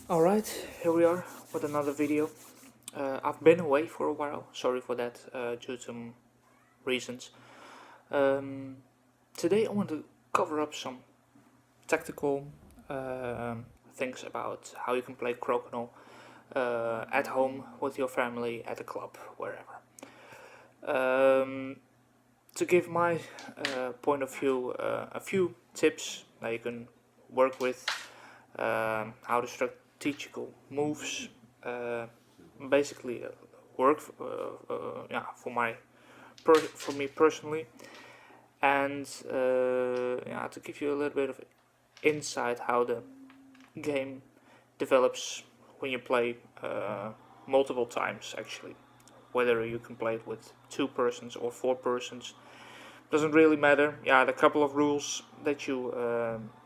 Alright, here we are with another video. I've been away for a while, sorry for that, due to some reasons. Today I want to cover up some tactical things about how you can play Crokinole at home, with your family, at a club, wherever. To give my point of view, a few tips that you can work with, how the strategical moves basically work for me personally, and to give you a little bit of insight how the game develops when you play multiple times, actually. Whether you can play it with 2 persons or 4 persons doesn't really matter. There are a couple of rules that you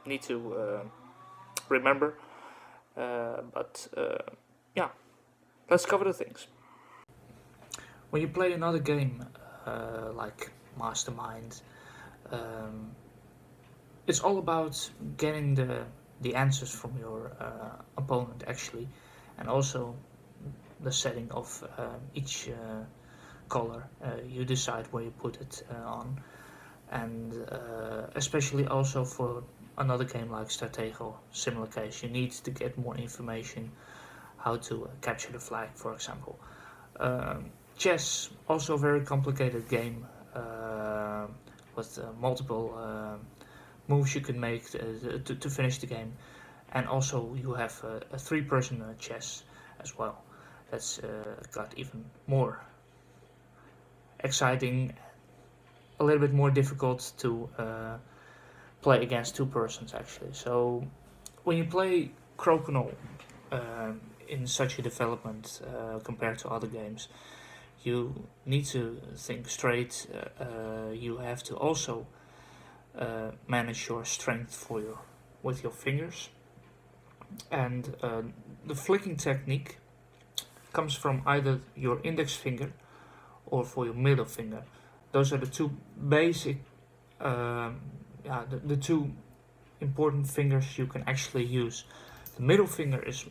need to remember, but let's cover the things. When you play another game like Mastermind, it's all about getting the answers from your opponent, actually, and also the setting of each color. You decide where you put it on, and especially also for another game like Stratego, similar case, you need to get more information how to capture the flag, for example. Chess, also a very complicated game with multiple moves you can make to finish the game, and also you have a 3-person chess as well. That's got even more exciting, a little bit more difficult to play against 2 persons, actually. So when you play Crokinole in such a development compared to other games, you need to think straight. You have to also manage your strength with your fingers, and the flicking technique comes from either your index finger or for your middle finger. Those are the two basic, the two important fingers you can actually use. The middle finger is,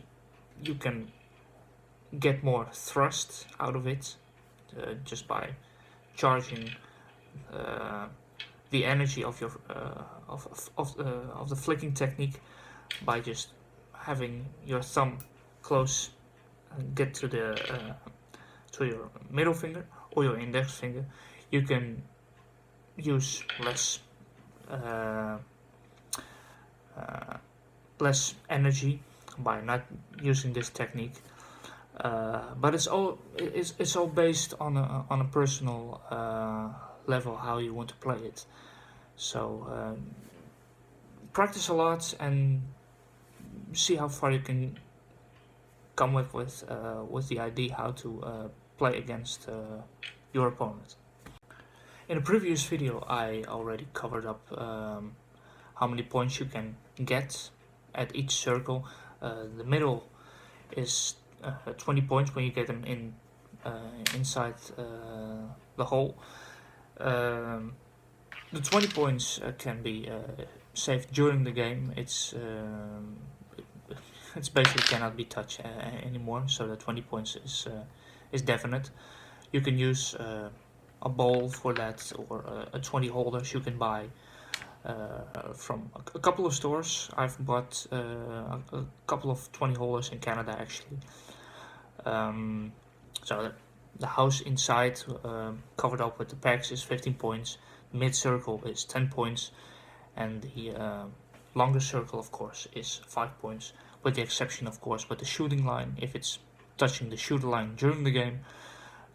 you can get more thrust out of it just by charging the energy of your of the flicking technique by just having your thumb close and get to your middle finger or your index finger. You can use less energy by not using this technique, but it's all based on a personal level how you want to play it. So practice a lot and see how far you can come with the idea how to play against your opponent. In a previous video I already covered up how many points you can get at each circle. The middle is 20 points when you get them inside the hole. The 20 points can be saved during the game. It's basically cannot be touched anymore, so the 20 points is definite. You can use a ball for that, or a 20 holders you can buy from a couple of stores. I've bought a couple of 20 holders in Canada, actually. So the house inside covered up with the packs is 15 points, mid circle is 10 points, and the longer circle, of course, is 5 points, with the exception, of course, with the shooting line. If it's touching the shooter line during the game,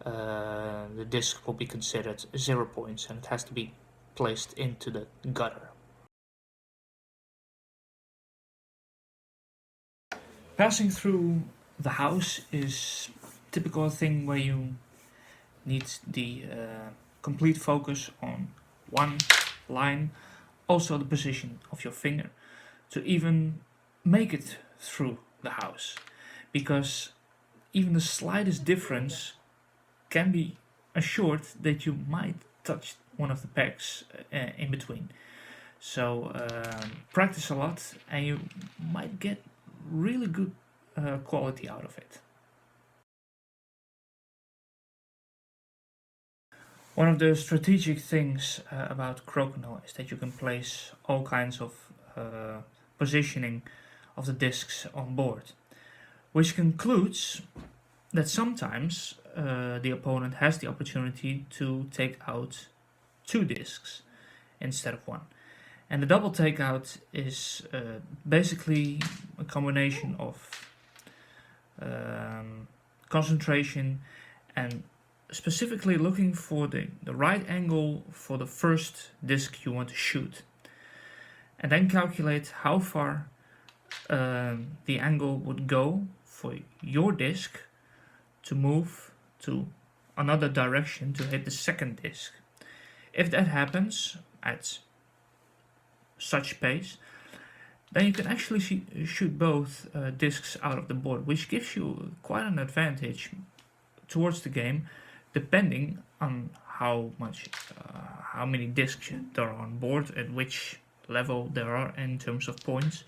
the disc will be considered 0 points, and it has to be placed into the gutter. Passing through the house is typical thing where you need the complete focus on one line, also the position of your finger, to even make it through the house, because even the slightest difference can be assured that you might touch one of the pegs in between. So practice a lot and you might get really good quality out of it. One of the strategic things about Crokinole is that you can place all kinds of positioning of the discs on board, which concludes that sometimes the opponent has the opportunity to take out 2 discs instead of 1. And the double takeout is basically a combination of concentration and specifically looking for the right angle for the first disc you want to shoot, and then calculate how far the angle would go for your disc to move to another direction to hit the second disc. If that happens at such pace, then you can actually shoot both discs out of the board, which gives you quite an advantage towards the game, depending on how many discs there are on board, at which level there are in terms of points.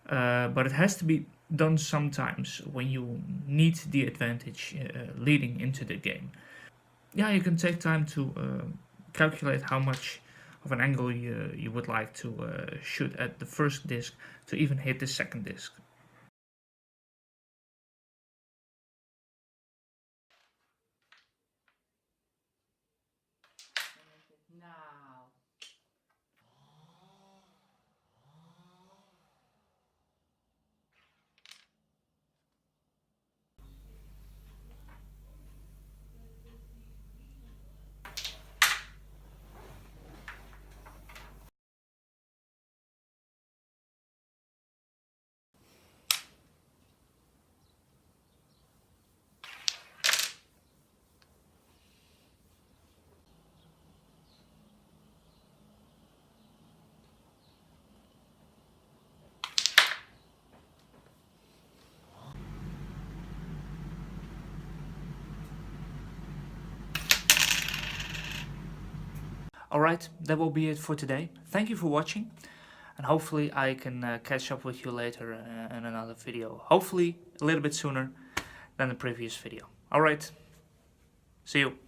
But it has to be done sometimes when you need the advantage leading into the game. Yeah, you can take time to calculate how much of an angle you would like to shoot at the first disc to even hit the second disc. Alright, that will be it for today. Thank you for watching, and hopefully I can catch up with you later in another video. Hopefully a little bit sooner than the previous video. Alright, see you.